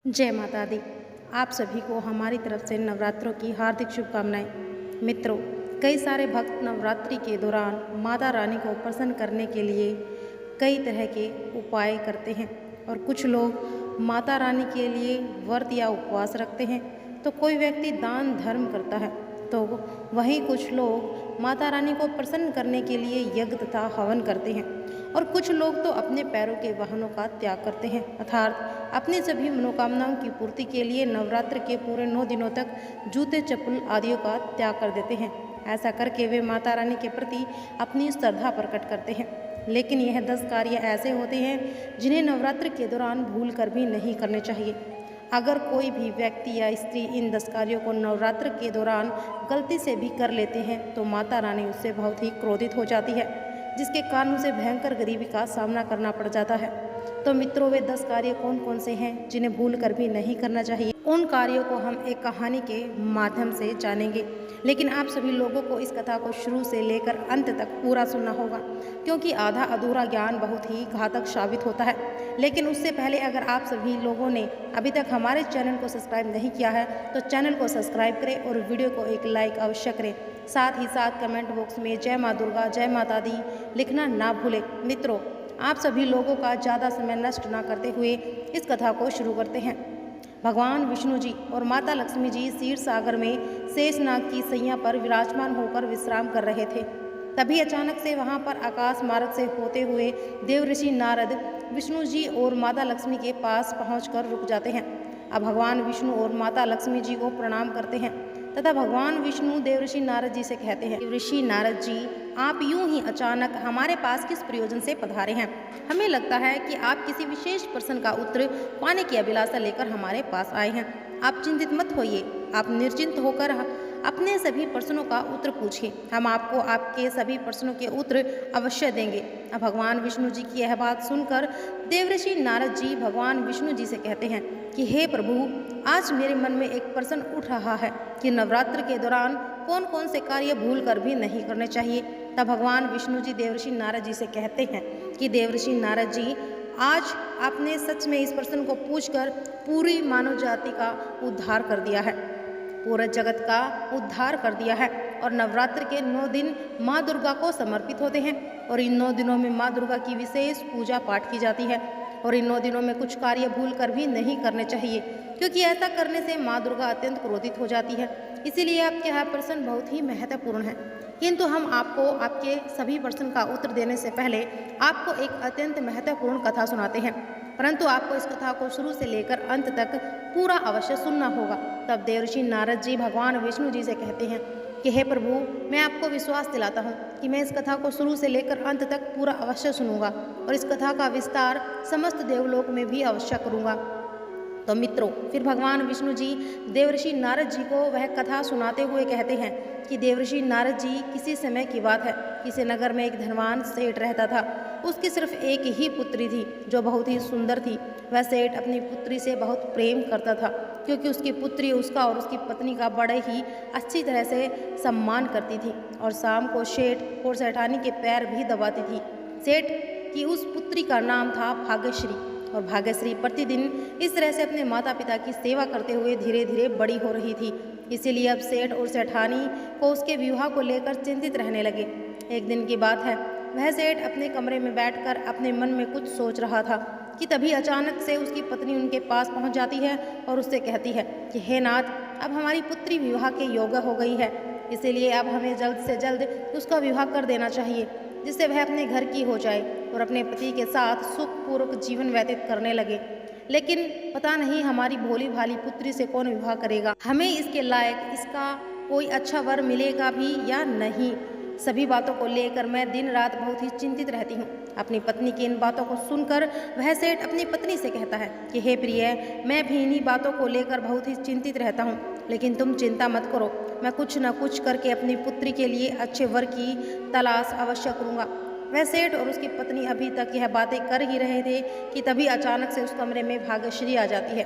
जय माता दी। आप सभी को हमारी तरफ से नवरात्रों की हार्दिक शुभकामनाएं। मित्रों, कई सारे भक्त नवरात्रि के दौरान माता रानी को प्रसन्न करने के लिए कई तरह के उपाय करते हैं और कुछ लोग माता रानी के लिए व्रत या उपवास रखते हैं, तो कोई व्यक्ति दान धर्म करता है, तो वहीं कुछ लोग माता रानी को प्रसन्न करने के लिए यज्ञ तथा हवन करते हैं और कुछ लोग तो अपने पैरों के वाहनों का त्याग करते हैं, अर्थात अपनी सभी मनोकामनाओं की पूर्ति के लिए नवरात्र के पूरे 9 दिनों तक जूते चप्पल आदियों का त्याग कर देते हैं। ऐसा करके वे माता रानी के प्रति अपनी श्रद्धा प्रकट करते हैं। लेकिन यह 10 कार्य ऐसे होते हैं जिन्हें नवरात्र के दौरान भूल कर भी नहीं करने चाहिए। अगर कोई भी व्यक्ति या स्त्री इन 10 कार्यों को नवरात्र के दौरान गलती से भी कर लेते हैं तो माता रानी उससे बहुत ही क्रोधित हो जाती है, जिसके कारण उसे भयंकर गरीबी का सामना करना पड़ जाता है। तो मित्रों, वे 10 कार्य कौन कौन से हैं जिन्हें भूल कर भी नहीं करना चाहिए, उन कार्यों को हम एक कहानी के माध्यम से जानेंगे। लेकिन आप सभी लोगों को इस कथा को शुरू से लेकर अंत तक पूरा सुनना होगा, क्योंकि आधा अधूरा ज्ञान बहुत ही घातक साबित होता है। लेकिन उससे पहले अगर आप सभी लोगों ने अभी तक हमारे चैनल को सब्सक्राइब नहीं किया है तो चैनल को सब्सक्राइब करें और वीडियो को एक लाइक अवश्य करें। साथ ही साथ कमेंट बॉक्स में जय माँ दुर्गा, जय माता दी लिखना ना भूलें। मित्रों, आप सभी लोगों का ज़्यादा समय नष्ट ना करते हुए इस कथा को शुरू करते हैं। भगवान विष्णु जी और माता लक्ष्मी जी क्षीर सागर में शेषनाग की सैया पर विराजमान होकर विश्राम कर रहे थे। तभी अचानक से वहां पर आकाश मार्ग से होते हुए देवऋषि नारद विष्णु जी और माता लक्ष्मी के पास पहुंचकर रुक जाते हैं। अब भगवान विष्णु और माता लक्ष्मी जी को प्रणाम करते हैं तथा भगवान विष्णु देवऋषि नारद जी से कहते हैं, देवऋषि नारद जी, आप यूं ही अचानक हमारे पास किस प्रयोजन से पधारे हैं? हमें लगता है कि आप किसी विशेष प्रश्न का उत्तर पाने की अभिलाषा लेकर हमारे पास आए हैं। आप चिंतित मत होइए, आप निर्चिंत होकर अपने सभी प्रश्नों का उत्तर पूछिए, हम आपको आपके सभी प्रश्नों के उत्तर अवश्य देंगे। अब भगवान विष्णु जी की यह बात सुनकर देवऋषि नारद जी भगवान विष्णु जी से कहते हैं कि हे प्रभु, आज मेरे मन में एक प्रश्न उठ रहा है कि नवरात्र के दौरान कौन कौन से कार्य भूल कर भी नहीं करने चाहिए। तब भगवान विष्णु जी देवऋषि नारद जी से कहते हैं कि देवऋषि नारद जी, आज आपने सच में इस प्रश्न को पूछकर पूरी मानव जाति का उद्धार कर दिया है, पूरे जगत का उद्धार कर दिया है। और नवरात्र के 9 दिन माँ दुर्गा को समर्पित होते हैं और इन 9 दिनों में माँ दुर्गा की विशेष पूजा पाठ की जाती है और इन 9 दिनों में कुछ कार्य भूल कर भी नहीं करने चाहिए, क्योंकि ऐसा करने से माँ दुर्गा अत्यंत क्रोधित हो जाती है। इसीलिए आपके यह प्रश्न बहुत ही महत्वपूर्ण है, किंतु हम आपको आपके सभी प्रश्न का उत्तर देने से पहले आपको एक अत्यंत महत्वपूर्ण कथा सुनाते हैं, परंतु आपको इस कथा को शुरू से लेकर अंत तक पूरा अवश्य सुनना होगा। तब देवऋषि नारद जी भगवान विष्णु जी से कहते हैं कि हे प्रभु, मैं आपको विश्वास दिलाता हूँ कि मैं इस कथा को शुरू से लेकर अंत तक पूरा अवश्य सुनूंगा और इस कथा का विस्तार समस्त देवलोक में भी अवश्य करूँगा। तो मित्रों, फिर भगवान विष्णु जी देवऋषि नारद जी को वह कथा सुनाते हुए कहते हैं कि देवऋषि नारद जी, किसी समय की बात है, किसी नगर में एक धनवान सेठ रहता था। उसकी सिर्फ एक ही पुत्री थी जो बहुत ही सुंदर थी। वह सेठ अपनी पुत्री से बहुत प्रेम करता था, क्योंकि उसकी पुत्री उसका और उसकी पत्नी का बड़े ही अच्छी तरह से सम्मान करती थी और शाम को सेठ और सेठानी के पैर भी दबाती थी। सेठ की उस पुत्री का नाम था भाग्यश्री और भाग्यश्री प्रतिदिन इस तरह से अपने माता पिता की सेवा करते हुए धीरे धीरे बड़ी हो रही थी। इसीलिए अब सेठ और सेठानी को उसके विवाह को लेकर चिंतित रहने लगे। एक दिन की बात है, वह सेठ अपने कमरे में बैठकर अपने मन में कुछ सोच रहा था कि तभी अचानक से उसकी पत्नी उनके पास पहुंच जाती है और उससे कहती है कि हे नाथ, अब हमारी पुत्री विवाह के योग्य हो गई है, इसीलिए अब हमें जल्द से जल्द उसका विवाह कर देना चाहिए, जिससे वह अपने घर की हो जाए और अपने पति के साथ सुखपूर्वक जीवन व्यतीत करने लगे। लेकिन पता नहीं हमारी भोली भाली पुत्री से कौन विवाह करेगा, हमें इसके लायक इसका कोई अच्छा वर मिलेगा भी या नहीं। सभी बातों को लेकर मैं दिन रात बहुत ही चिंतित रहती हूँ। अपनी पत्नी की इन बातों को सुनकर वह सेठ अपनी पत्नी से कहता है कि हे प्रिय, मैं भी इन्हीं बातों को लेकर बहुत ही चिंतित रहता हूँ, लेकिन तुम चिंता मत करो, मैं कुछ न कुछ करके अपनी पुत्री के लिए अच्छे वर की तलाश अवश्य करूँगा। वह सेठ और उसकी पत्नी अभी तक यह बातें कर ही रहे थे कि तभी अचानक से उस कमरे में भाग्यश्री आ जाती है।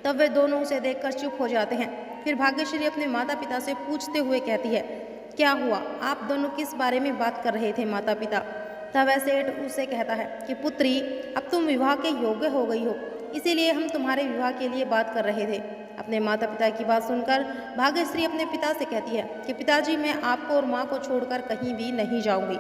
तब वे दोनों उसे देखकर चुप हो जाते हैं। फिर भाग्यश्री अपने माता पिता से पूछते हुए कहती है, क्या हुआ, आप दोनों किस बारे में बात कर रहे थे माता पिता? तब वह सेठ उससे कहता है कि पुत्री, अब तुम विवाह के योग्य हो गई हो इसीलिए हम तुम्हारे विवाह के लिए बात कर रहे थे। अपने माता पिता की बात सुनकर भाग्यश्री अपने पिता से कहती है कि पिताजी, मैं आपको और माँ को छोड़कर कहीं भी नहीं जाऊंगी।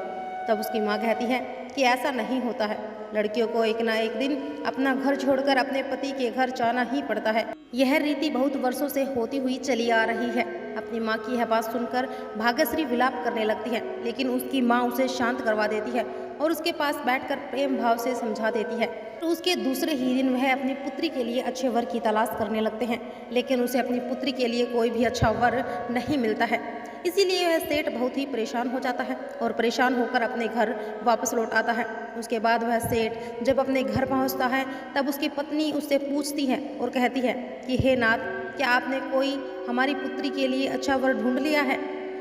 तब उसकी माँ कहती है कि ऐसा नहीं होता है, लड़कियों को एक ना एक दिन अपना घर छोड़कर अपने पति के घर जाना ही पड़ता है। यह रीति बहुत वर्षों से होती हुई चली आ रही है। अपनी माँ की यह बात सुनकर भाग्यश्री विलाप करने लगती है, लेकिन उसकी माँ उसे शांत करवा देती है और उसके पास बैठकर प्रेम भाव से समझा देती है। तो उसके दूसरे ही दिन वह अपनी पुत्री के लिए अच्छे वर की तलाश करने लगते हैं, लेकिन उसे अपनी पुत्री के लिए कोई भी अच्छा वर नहीं मिलता है। इसीलिए वह सेठ बहुत ही परेशान हो जाता है और परेशान होकर अपने घर वापस लौट आता है। उसके बाद वह सेठ जब अपने घर पहुंचता है तब उसकी पत्नी उससे पूछती है और कहती है कि हे नाथ, क्या आपने कोई हमारी पुत्री के लिए अच्छा वर ढूंढ लिया है?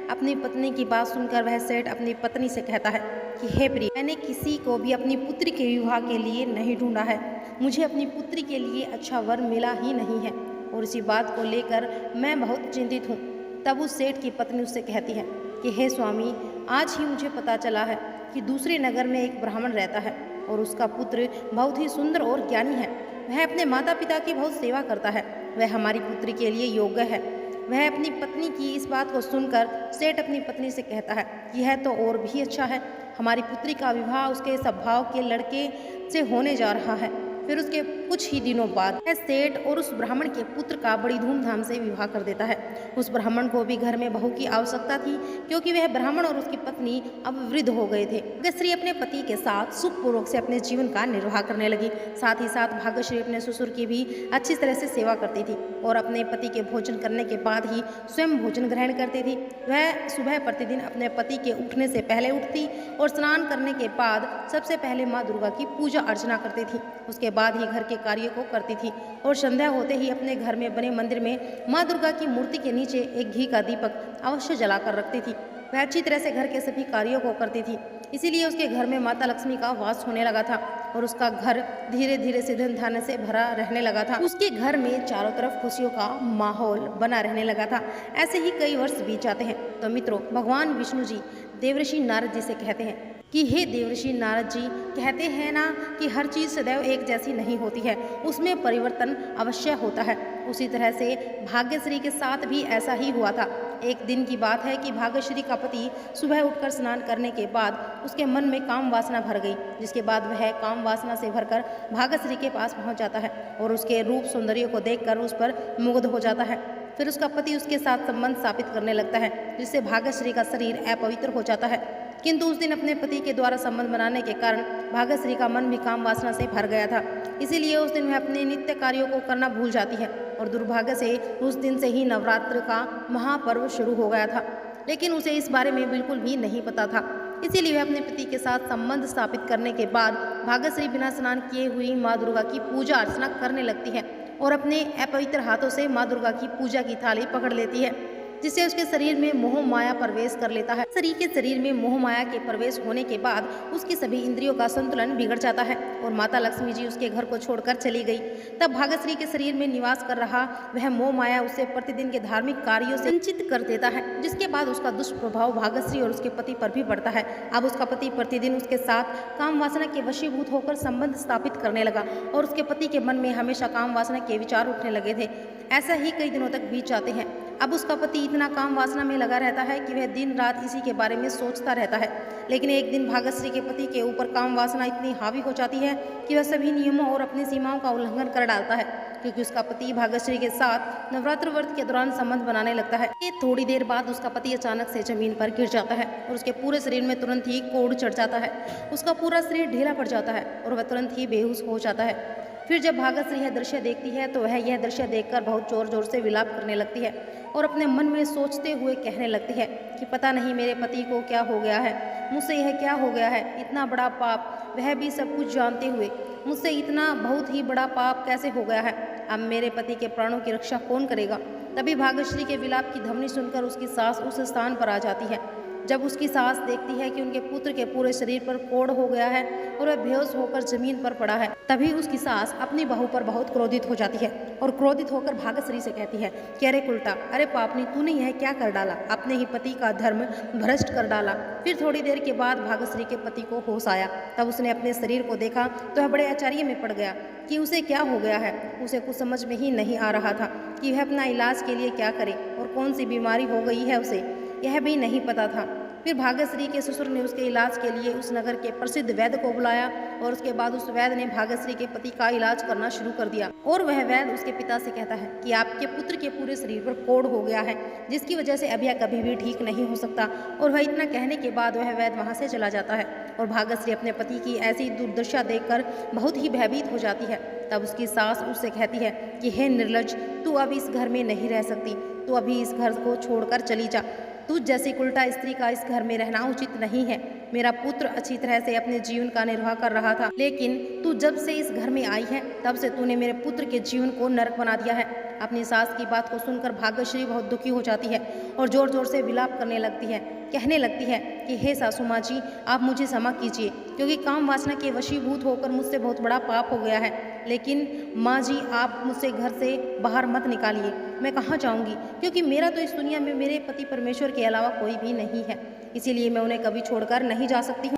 अपनी पत्नी की बात सुनकर वह सेठ अपनी पत्नी से कहता है कि हे प्रिय, मैंने किसी को भी अपनी पुत्री के विवाह के लिए नहीं ढूंढा है। मुझे अपनी पुत्री के लिए अच्छा वर मिला ही नहीं है और इसी बात को लेकर मैं बहुत चिंतित हूँ। तब उस सेठ की पत्नी उससे कहती है कि हे स्वामी, आज ही मुझे पता चला है कि दूसरे नगर में एक ब्राह्मण रहता है और उसका पुत्र बहुत ही सुंदर और ज्ञानी है। वह अपने माता पिता की बहुत सेवा करता है। वह हमारी पुत्री के लिए योग्य है। वह अपनी पत्नी की इस बात को सुनकर सेठ अपनी पत्नी से कहता है कि यह तो और भी अच्छा है, हमारी पुत्री का विवाह उसके स्वभाव के लड़के से होने जा रहा है। फिर उसके कुछ ही दिनों बाद वह सेठ और उस ब्राह्मण के पुत्र का बड़ी धूमधाम से विवाह कर देता है। उस ब्राह्मण को भी घर में बहू की आवश्यकता थी, क्योंकि वह ब्राह्मण और उसकी पत्नी अब वृद्ध हो गए थे। भाग्यश्री अपने पति के साथ सुखपूर्वक से अपने जीवन का निर्वाह करने लगी। साथ ही साथ भाग्यश्री अपने ससुर की भी अच्छी तरह से सेवा करती थी और अपने पति के भोजन करने के बाद ही स्वयं भोजन ग्रहण करती थी। वह सुबह प्रतिदिन अपने पति के उठने से पहले उठती और स्नान करने के बाद सबसे पहले माँ दुर्गा की पूजा अर्चना करती थी। उसके बाद ही घर के कार्यों को करती थी और संध्या होते ही अपने घर में बने मंदिर में माँ दुर्गा की मूर्ति के नीचे एक घी का दीपक अवश्य जलाकर रखती थी। वह अच्छी तरह से घर के सभी कार्यों को करती थी। इसीलिए उसके घर में माता लक्ष्मी का वास होने लगा था और उसका घर धीरे धीरे से धन धान्य से भरा रहने लगा था। उसके घर में चारों तरफ खुशियों का माहौल बना रहने लगा था। ऐसे ही कई वर्ष बीत जाते हैं तो मित्रों, भगवान विष्णु जी देवर्षि नारद जी से कहते हैं कि हे देवर्षि नारद जी, कहते हैं ना कि हर चीज़ सदैव एक जैसी नहीं होती है, उसमें परिवर्तन अवश्य होता है। उसी तरह से भाग्यश्री के साथ भी ऐसा ही हुआ था। एक दिन की बात है कि भाग्यश्री का पति सुबह उठकर स्नान करने के बाद उसके मन में काम वासना भर गई, जिसके बाद वह काम वासना से भरकर भाग्यश्री के पास पहुंच जाता है और उसके रूप सौंदर्य को देखकर उस पर मुग्ध हो जाता है। फिर उसका पति उसके साथ संबंध स्थापित करने लगता है, जिससे भाग्यश्री का शरीर अपवित्र हो जाता है। किंतु उस दिन अपने पति के द्वारा संबंध बनाने के कारण भाग्यश्री का मन भी काम वासना से भर गया था। इसीलिए उस दिन वह अपने नित्य कार्यों को करना भूल जाती है और दुर्भाग्य से उस दिन से ही नवरात्र का महापर्व शुरू हो गया था, लेकिन उसे इस बारे में बिल्कुल भी नहीं पता था। इसीलिए वह अपने पति के साथ संबंध स्थापित करने के बाद भाग्यश्री बिना स्नान किए हुई माँ दुर्गा की पूजा अर्चना करने लगती है और अपने अपवित्र हाथों से माँ दुर्गा की पूजा की थाली पकड़ लेती है, जिससे उसके शरीर में मोह माया प्रवेश कर लेता है। शरीर में मोह माया के प्रवेश होने के बाद उसकी सभी इंद्रियों का संतुलन बिगड़ जाता है और माता लक्ष्मी जी उसके घर को छोड़कर चली गई। तब भाग्यश्री के शरीर में निवास कर रहा वह मोह माया उसे प्रतिदिन के धार्मिक कार्यों से वंचित कर देता है, जिसके बाद उसका दुष्प्रभाव भाग्यश्री और उसके पति पर भी पड़ता है। अब उसका पति प्रतिदिन उसके साथ काम वासना के वशीभूत होकर संबंध स्थापित करने लगा और उसके पति के मन में हमेशा काम वासना के विचार उठने लगे थे। ऐसा ही कई दिनों तक बीत जाते हैं। अब उसका पति इतना काम वासना में लगा रहता है कि वह दिन रात इसी के बारे में सोचता रहता है। लेकिन एक दिन भाग्यश्री के पति के ऊपर काम वासना इतनी हावी हो जाती है कि वह सभी नियमों और अपनी सीमाओं का उल्लंघन कर डालता है, क्योंकि उसका पति भाग्यश्री के साथ नवरात्र व्रत के दौरान संबंध बनाने लगता है। थोड़ी देर बाद उसका पति अचानक से जमीन पर गिर जाता है और उसके पूरे शरीर में तुरंत ही कोढ़ चढ़ जाता है। उसका पूरा शरीर ढीला पड़ जाता है और वह तुरंत ही बेहोश हो जाता है। फिर जब भाग्यश्री यह दृश्य देखती है तो वह यह दृश्य देखकर बहुत जोर जोर से विलाप करने लगती है और अपने मन में सोचते हुए कहने लगती है कि पता नहीं मेरे पति को क्या हो गया है, मुझसे यह क्या हो गया है, इतना बड़ा पाप, वह भी सब कुछ जानते हुए मुझसे इतना बहुत ही बड़ा पाप कैसे हो गया है। अब मेरे पति के प्राणों की रक्षा कौन करेगा। तभी भाग्यश्री के विलाप की ध्वनि सुनकर उसकी सास उस स्थान पर आ जाती है जब उसकी सास देखती है कि उनके पुत्र के पूरे शरीर पर कोढ़ हो गया है और वह बेहोश होकर जमीन पर पड़ा है, तभी उसकी सास अपनी बहू पर बहुत क्रोधित हो जाती है और क्रोधित होकर भाग्यश्री से कहती है कि अरे उल्टा, अरे पापनी, तूने यह क्या कर डाला, अपने ही पति का धर्म भ्रष्ट कर डाला। फिर थोड़ी देर के बाद भाग्यश्री के पति को होश आया। तब उसने अपने शरीर को देखा तो वह बड़े आश्चर्य में पड़ गया कि उसे क्या हो गया है। उसे कुछ समझ में ही नहीं आ रहा था कि वह अपना इलाज के लिए क्या करे और कौन सी बीमारी हो गई है, उसे यह भी नहीं पता था। फिर भाग्यश्री के ससुर ने उसके इलाज के लिए उस नगर के प्रसिद्ध वैद्य को बुलाया और उसके बाद उस वैद्य ने भाग्यश्री के पति का इलाज करना शुरू कर दिया। और वह वैद्य उसके पिता से कहता है कि आपके पुत्र के पूरे शरीर पर कोढ़ हो गया है, जिसकी वजह से अब यह कभी भी ठीक नहीं हो सकता। और वह इतना कहने के बाद वह वैद्य वहाँ से चला जाता है और भाग्यश्री अपने पति की ऐसी दुर्दशा देखकर बहुत ही भयभीत हो जाती है। तब उसकी सास उससे कहती है कि हे निर्लज्ज, तू अब इस घर में नहीं रह सकती, तू अभी इस घर को छोड़कर चली जा। तुझ जैसी उल्टा स्त्री का इस घर में रहना उचित नहीं है। मेरा पुत्र अच्छी तरह से अपने जीवन का निर्वाह कर रहा था, लेकिन तू जब से इस घर में आई है तब से तूने मेरे पुत्र के जीवन को नरक बना दिया है। अपनी सास की बात को सुनकर भाग्यश्री बहुत दुखी हो जाती है और जोर जोर से विलाप करने लगती है, कहने लगती है कि हे सासू माँ जी, आप मुझे क्षमा कीजिए, क्योंकि काम वासना के वशीभूत होकर मुझसे बहुत बड़ा पाप हो गया है। लेकिन माँ जी, आप मुझसे घर से बाहर मत निकालिए, मैं कहाँ जाऊँगी, क्योंकि मेरा तो इस दुनिया में मेरे पति परमेश्वर के अलावा कोई भी नहीं है, इसीलिए मैं उन्हें कभी छोड़कर नहीं जा सकती हूँ।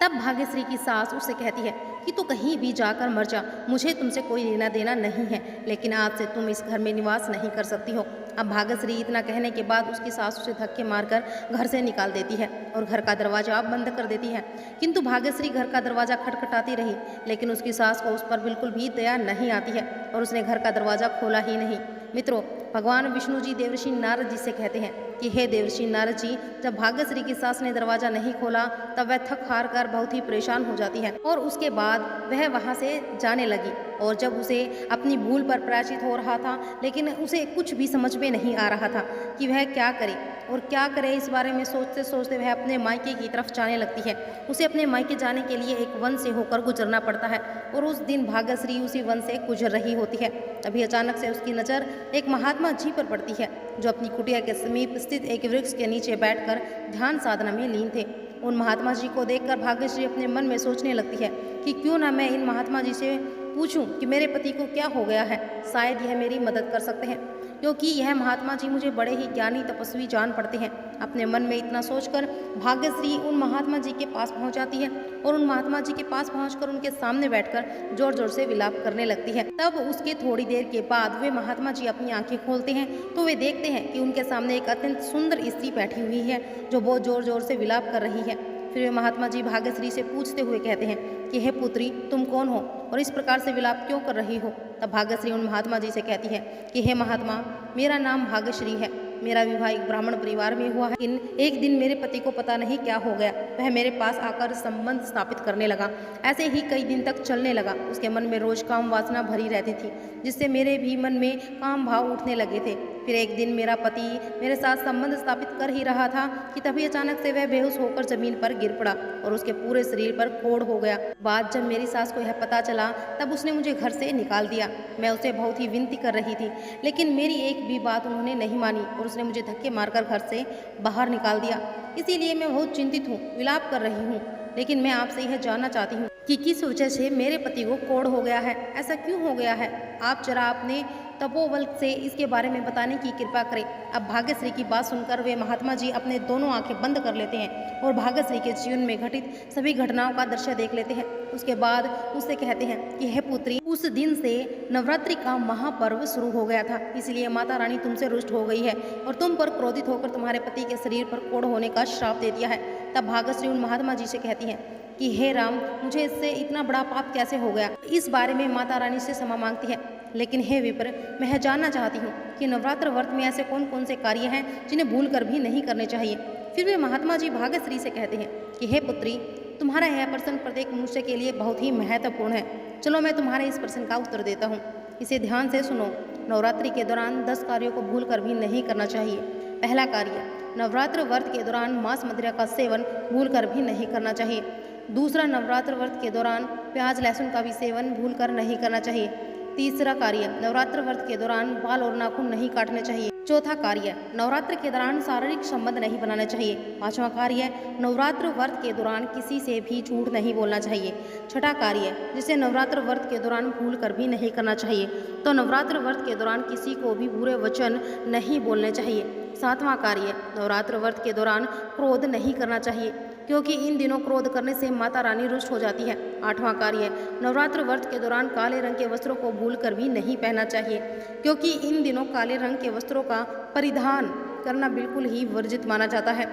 तब भाग्यश्री की सास उससे कहती है कि तू कहीं भी जाकर मर जा, मुझे तुमसे कोई लेना देना नहीं है, लेकिन आज से तुम इस घर में निवास नहीं कर सकती हो। अब भाग्यश्री इतना कहने के बाद उसकी सास उसे धक्के मारकर घर से निकाल देती है और घर का दरवाजा बंद कर देती है। किंतु भाग्यश्री घर का दरवाजा खटखटाती रही, लेकिन उसकी सास को उस पर बिल्कुल भी दया नहीं आती है और उसने घर का दरवाजा खोला ही नहीं। मित्रों, भगवान विष्णु जी देवर्षि नारद जी से कहते हैं कि हे देवर्षि नारद जी, जब भाग्यश्री की सास ने दरवाजा नहीं खोला तब वह थक हार कर बहुत ही परेशान हो जाती है और उसके बाद वह वहां से जाने लगी। और जब उसे अपनी भूल पर प्रायश्चित हो रहा था, लेकिन उसे कुछ भी समझ में नहीं आ रहा था कि वह क्या करे और क्या करे, इस बारे में सोचते सोचते वह अपने मायके की तरफ जाने लगती है। उसे अपने मायके जाने के लिए एक वन से होकर गुजरना पड़ता है और उस दिन भाग्यश्री उसी वन से गुजर रही होती है। तभी अचानक से उसकी नज़र एक महात्मा जी पर पड़ती है, जो अपनी कुटिया के समीप स्थित एक वृक्ष के नीचे बैठकर ध्यान साधना में लीन थे। उन महात्मा जी को देखकर भाग्यश्री अपने मन में सोचने लगती है कि क्यों ना मैं इन महात्मा जी से पूछूं कि मेरे पति को क्या हो गया है, शायद यह मेरी मदद कर सकते हैं, क्योंकि यह महात्मा जी मुझे बड़े ही ज्ञानी तपस्वी जान पड़ते हैं। अपने मन में इतना सोचकर भाग्यश्री उन महात्मा जी के पास पहुंच जाती है और उन महात्मा जी के पास पहुंचकर उनके सामने बैठकर जोर जोर से विलाप करने लगती है। तब उसके थोड़ी देर के बाद वे महात्मा जी अपनी आंखें खोलते हैं तो वे देखते हैं कि उनके सामने एक अत्यंत सुंदर स्त्री बैठी हुई है, जो बहुत जोर जोर से विलाप कर रही है। फिर वे महात्मा जी भाग्यश्री से पूछते हुए कहते हैं कि हे पुत्री, तुम कौन हो और इस प्रकार से विलाप क्यों कर रही हो। तब भाग्यश्री उन महात्मा जी से कहती है कि हे महात्मा, मेरा नाम भाग्यश्री है, मेरा विवाह एक ब्राह्मण परिवार में हुआ है, लेकिन एक दिन मेरे पति को पता नहीं क्या हो गया, वह मेरे पास आकर संबंध स्थापित करने लगा। ऐसे ही कई दिन तक चलने लगा। उसके मन में रोज काम वासना भरी रहती थी, जिससे मेरे भी मन में काम भाव उठने लगे थे। फिर एक दिन मेरा पति मेरे साथ संबंध स्थापित कर ही रहा था कि तभी अचानक से वह बेहोश होकर जमीन पर गिर पड़ा और उसके पूरे शरीर पर कोढ़ हो गया। बाद जब मेरी सास को यह पता चला तब उसने मुझे घर से निकाल दिया। मैं उसे बहुत ही विनती कर रही थी, लेकिन मेरी एक भी बात उन्होंने नहीं मानी और उसने मुझे धक्के मारकर घर से बाहर निकाल दिया। इसीलिए मैं बहुत चिंतित हूँ, विलाप कर रही हूँ, लेकिन मैं आपसे यह जानना चाहती हूँ कि किस वजह से मेरे पति को कोढ़ हो गया है, ऐसा क्यों हो गया है। आप जरा अपने तपोबल से इसके बारे में बताने की कृपा करें। अब भाग्यश्री की बात सुनकर वे महात्मा जी अपने दोनों आंखें बंद कर लेते हैं और भाग्यश्री के जीवन में घटित सभी घटनाओं का दृश्य देख लेते हैं। उसके बाद उससे कहते हैं कि हे पुत्री, उस दिन से नवरात्रि का महापर्व शुरू हो गया था, इसलिए माता रानी तुमसे रुष्ट हो गई है और तुम पर क्रोधित होकर तुम्हारे पति के शरीर पर कोढ़ होने का श्राप दे दिया है। तब भाग्यश्री उन महात्मा जी से कहती हैं कि हे राम, मुझे इससे इतना बड़ा पाप कैसे हो गया। इस बारे में माता रानी से क्षमा मांगती है। लेकिन हे विप्र, मैं यह जानना चाहती हूँ कि नवरात्र व्रत में ऐसे कौन कौन से कार्य हैं जिन्हें भूल कर भी नहीं करने चाहिए। फिर वे महात्मा जी भाग्यश्री से कहते हैं कि हे पुत्री, तुम्हारा यह प्रश्न प्रत्येक मनुष्य के लिए बहुत ही महत्वपूर्ण है। चलो मैं तुम्हारे इस प्रश्न का उत्तर देता हूँ, इसे ध्यान से सुनो। नवरात्रि के दौरान 10 कार्यों को भूल कर भी नहीं करना चाहिए। पहला कार्य, नवरात्र व्रत के दौरान मांस मदिरा का सेवन भूल कर भी नहीं करना चाहिए। दूसरा, नवरात्र व्रत के दौरान प्याज लहसुन का भी सेवन भूल कर नहीं करना चाहिए। तीसरा कार्य, नवरात्र व्रत के दौरान बाल और नाखून नहीं काटने चाहिए। चौथा कार्य, नवरात्र के दौरान शारीरिक संबंध नहीं बनाने चाहिए। पांचवा कार्य, नवरात्र व्रत के दौरान किसी से भी झूठ नहीं बोलना चाहिए। छठा कार्य, जिसे नवरात्र व्रत के दौरान भूल कर भी नहीं करना चाहिए। तो नवरात्र व्रत के दौरान किसी को भी बुरे वचन नहीं बोलने चाहिए। सातवां कार्य, नवरात्र व्रत के दौरान क्रोध नहीं करना चाहिए, क्योंकि इन दिनों क्रोध करने से माता रानी रुष्ट हो जाती है। आठवां कार्य, नवरात्र व्रत के दौरान काले रंग के वस्त्रों को भूल कर भी नहीं पहनना चाहिए, क्योंकि इन दिनों काले रंग के वस्त्रों का परिधान करना बिल्कुल ही वर्जित माना जाता है।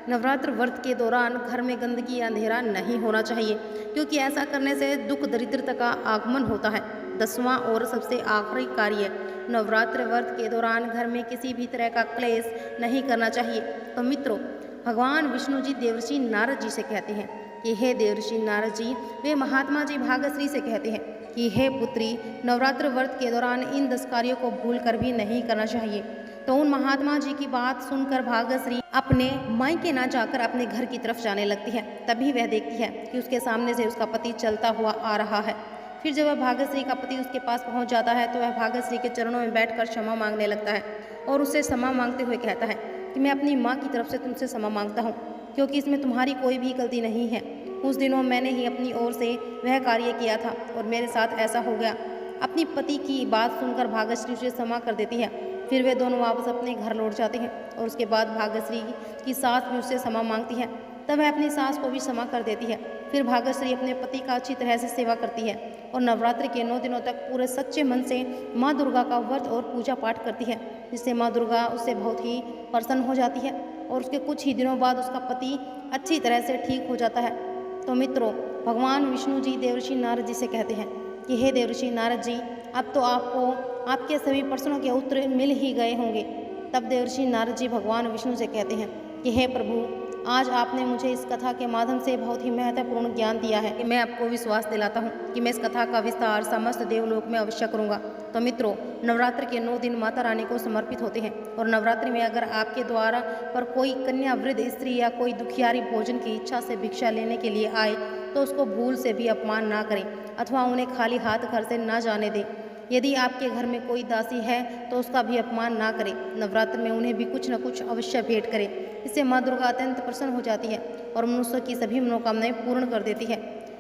नवरात्र व्रत के दौरान घर में गंदगी या अंधेरा नहीं होना चाहिए, क्योंकि ऐसा करने से दुख दरिद्रता का आगमन होता है। 10वां और सबसे आखिरी कार्य, नवरात्र व्रत के दौरान घर में किसी भी तरह का क्लेश नहीं करना चाहिए। तो मित्रों, भगवान विष्णु जी देवर्षि नारद जी से कहते हैं कि हे देवर्षि नारद जी, वे महात्मा जी भागश्री से कहते हैं कि हे पुत्री, नवरात्र व्रत के दौरान इन 10 कार्यों को भूल कर भी नहीं करना चाहिए। तो उन महात्मा जी की बात सुनकर भागश्री अपने मायके ना जाकर अपने घर की तरफ जाने लगती है। तभी वह देखती है कि उसके सामने से उसका पति चलता हुआ आ रहा है। फिर जब वह भागश्री का पति उसके पास पहुंच जाता है तो वह भागश्री के चरणों में बैठकर क्षमा मांगने लगता है और उससे क्षमा मांगते हुए कहता है कि मैं अपनी माँ की तरफ से तुमसे क्षमा मांगता हूँ, क्योंकि इसमें तुम्हारी कोई भी गलती नहीं है। उस दिनों मैंने ही अपनी ओर से वह कार्य किया था और मेरे साथ ऐसा हो गया। अपनी पति की बात सुनकर भागश्री उसे क्षमा कर देती है। फिर वे दोनों वापस अपने घर लौट जाते हैं और उसके बाद भागश्री की सास भी उससे क्षमा मांगती है। तब वह अपनी सास को भी क्षमा कर देती है। फिर भागश्री अपने पति का अच्छी तरह से सेवा करती है और नवरात्रि के 9 दिनों तक पूरे सच्चे मन से माँ दुर्गा का व्रत और पूजा पाठ करती है, जिससे माँ दुर्गा उससे बहुत ही प्रसन्न हो जाती है और उसके कुछ ही दिनों बाद उसका पति अच्छी तरह से ठीक हो जाता है। तो मित्रों, भगवान विष्णु जी देवर्षि नारद जी से कहते हैं कि हे देवर्षि नारद जी, अब तो आपको आपके सभी प्रश्नों के उत्तर मिल ही गए होंगे। तब देवर्षि नारद जी भगवान विष्णु से कहते हैं कि हे प्रभु, आज आपने मुझे इस कथा के माध्यम से बहुत ही महत्वपूर्ण ज्ञान दिया है कि मैं आपको विश्वास दिलाता हूँ कि मैं इस कथा का विस्तार समस्त देवलोक में अवश्य करूँगा। तो मित्रों, नवरात्र के 9 दिन माता रानी को समर्पित होते हैं और नवरात्रि में अगर आपके द्वारा पर कोई कन्या, वृद्ध स्त्री या कोई दुखियारी भोजन की इच्छा से भिक्षा लेने के लिए आए तो उसको भूल से भी अपमान ना करें अथवा उन्हें खाली हाथ घर से ना जाने दें। यदि आपके घर में कोई दासी है तो उसका भी अपमान ना करें। नवरात्र में उन्हें भी कुछ न कुछ अवश्य भेंट करें। इससे माँ दुर्गा अत्यंत प्रसन्न हो जाती है और मनुष्य की सभी मनोकामनाएं पूर्ण कर देती है।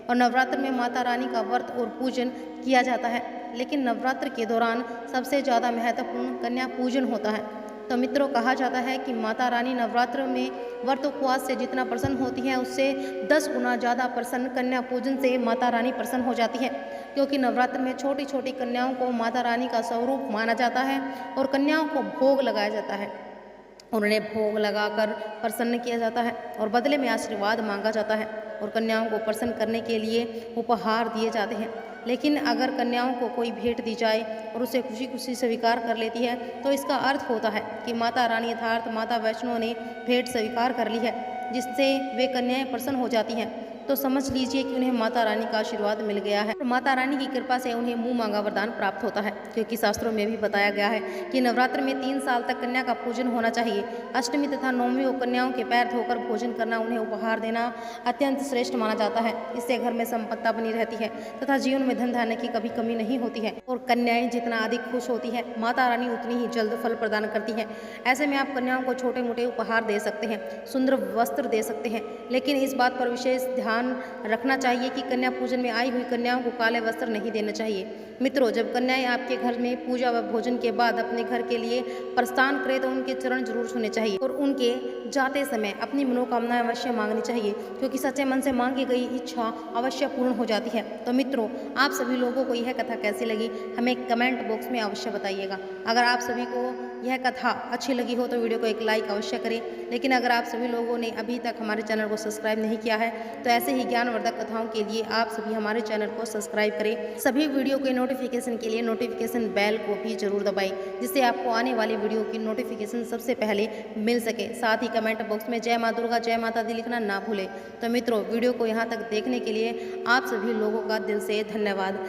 और नवरात्र में माता रानी का व्रत और पूजन किया जाता है, लेकिन नवरात्र के दौरान सबसे ज़्यादा महत्वपूर्ण कन्या पूजन होता है। तो मित्रों, कहा जाता है कि माता रानी नवरात्र में व्रत उपवास से जितना प्रसन्न होती है उससे 10 गुना ज़्यादा प्रसन्न कन्या पूजन से माता रानी प्रसन्न हो जाती है, क्योंकि नवरात्र में छोटी छोटी कन्याओं को माता रानी का स्वरूप माना जाता है और कन्याओं को भोग लगाया जाता है और उन्हें भोग लगाकर प्रसन्न किया जाता है और बदले में आशीर्वाद मांगा जाता है और कन्याओं को प्रसन्न करने के लिए उपहार दिए जाते हैं। लेकिन अगर कन्याओं को कोई भेंट दी जाए और उसे खुशी खुशी स्वीकार कर लेती है तो इसका अर्थ होता है कि माता रानी अर्थात माता वैष्णो ने भेंट स्वीकार कर ली है, जिससे वे कन्याएं प्रसन्न हो जाती हैं। तो समझ लीजिए कि उन्हें माता रानी का आशीर्वाद मिल गया है और माता रानी की कृपा से उन्हें मुंह मांगा वरदान प्राप्त होता है, क्योंकि शास्त्रों में भी बताया गया है कि नवरात्र में 3 साल तक कन्या का पूजन होना चाहिए। अष्टमी तथा नवमी को कन्याओं के पैर धोकर भोजन करना, उन्हें उपहार देना अत्यंत श्रेष्ठ माना जाता है। इससे घर में संपत्ता बनी रहती है तथा जीवन में धन धान्य की कभी कमी नहीं होती है और कन्याएं जितना अधिक खुश होती है, माता रानी उतनी ही जल्द फल प्रदान करती है। ऐसे में आप कन्याओं को छोटे मोटे उपहार दे सकते हैं, सुंदर वस्त्र दे सकते हैं, लेकिन इस बात पर विशेष ध्यान रखना चाहिए कि कन्या पूजन में आई हुई कन्याओं को काले वस्त्र नहीं देने चाहिए। मित्रों, जब कन्याएं आपके घर में पूजा व भोजन के बाद अपने घर के लिए प्रस्थान करें तो उनके चरण जरूर छूने चाहिए और उनके जाते समय अपनी मनोकामनाएं अवश्य मांगनी चाहिए, क्योंकि सच्चे मन से मांगी गई इच्छा अवश्य पूर्ण हो जाती है। तो मित्रों, आप सभी लोगों को यह कथा कैसी लगी हमें कमेंट बॉक्स में अवश्य बताइएगा। अगर आप सभी को यह कथा अच्छी लगी हो तो वीडियो को एक लाइक अवश्य करें। लेकिन अगर आप सभी लोगों ने अभी तक हमारे चैनल को सब्सक्राइब नहीं किया है तो ऐसे ही ज्ञानवर्धक कथाओं के लिए आप सभी हमारे चैनल को सब्सक्राइब करें। सभी वीडियो के नोटिफिकेशन के लिए नोटिफिकेशन बेल को भी जरूर दबाएं, जिससे आपको आने वाली वीडियो की नोटिफिकेशन सबसे पहले मिल सके। साथ ही कमेंट बॉक्स में जय माँ दुर्गा, जय माता दी लिखना ना भूलें। तो मित्रों, वीडियो को यहाँ तक देखने के लिए आप सभी लोगों का दिल से धन्यवाद।